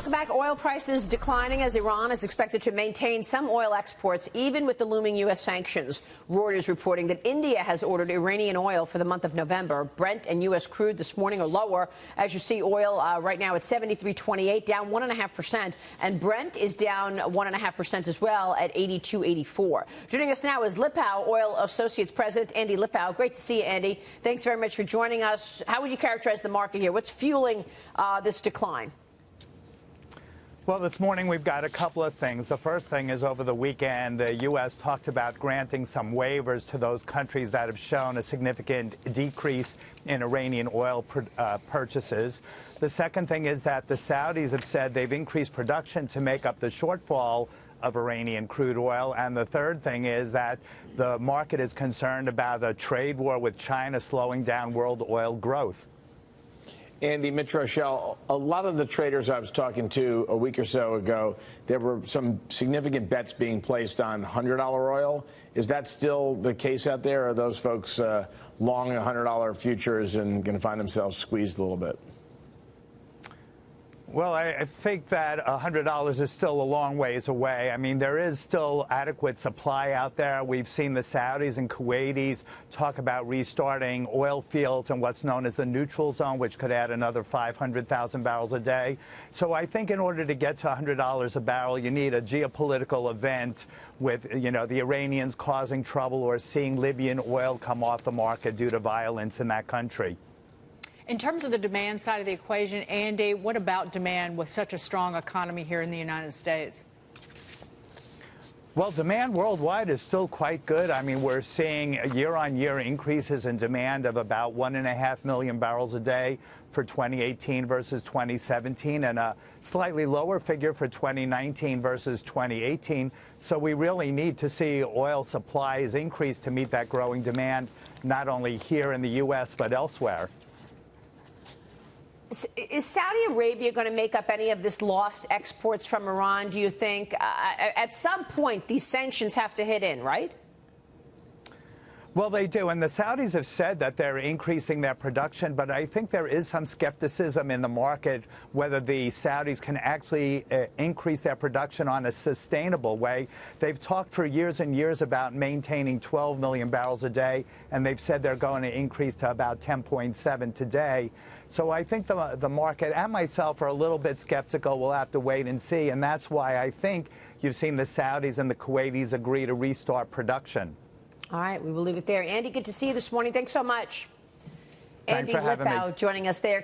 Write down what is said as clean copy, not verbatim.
Welcome back. Oil prices declining as Iran is expected to maintain some oil exports even with the looming U.S. sanctions. Reuters reporting that India has ordered Iranian oil for the month of November. Brent and U.S. crude this morning are lower. As you see, oil right now at $73.28, down 1.5%. And Brent is down 1.5% as well at $82.84. Joining us now is Lipow Oil Associates President Andy Lipow. Great to see you, Andy. Thanks very much for joining us. How would you characterize the market here? What's fueling this decline? Well, this morning we've got a couple of things. The first thing is over the weekend, the U.S. talked about granting some waivers to those countries that have shown a significant decrease in Iranian oil purchases. The second thing is that the Saudis have said they've increased production to make up the shortfall of Iranian crude oil. And the third thing is that the market is concerned about a trade war with China slowing down world oil growth. Andy, Mitch Rochelle, a lot of the traders I was talking to a week or so ago, there were some significant bets being placed on $100 oil. Is that still the case out there? Or are those folks long $100 futures and going to find themselves squeezed a little bit? Well, I think that $100 is still a long ways away. I mean, there is still adequate supply out there. We've seen the Saudis and Kuwaitis talk about restarting oil fields in what's known as the neutral zone, which could add another 500,000 barrels a day. So I think in order to get to $100 a barrel, you need a geopolitical event with, you know, the Iranians causing trouble or seeing Libyan oil come off the market due to violence in that country. In terms of the demand side of the equation, Andy, what about demand with such a strong economy here in the United States? Well, demand worldwide is still quite good. I mean, we're seeing year-on-year increases in demand of about 1.5 million barrels a day for 2018 versus 2017 and a slightly lower figure for 2019 versus 2018. So we really need to see oil supplies increase to meet that growing demand, not only here in the U.S. but elsewhere. Is Saudi Arabia going to make up any of this lost exports from Iran, do you think? At some point, these sanctions have to hit in, right? Well, they do. And the Saudis have said that they're increasing their production. But I think there is some skepticism in the market whether the Saudis can actually increase their production on a sustainable way. They've talked for years and years about maintaining 12 million barrels a day. And they've said they're going to increase to about 10.7 today. So I think the market and myself are a little bit skeptical. We'll have to wait and see. And that's why I think you've seen the Saudis and the Kuwaitis agree to restart production. All right, we will leave it there. Andy, good to see you this morning. Thanks so much. Thanks for having me. Andy Lipow joining us there.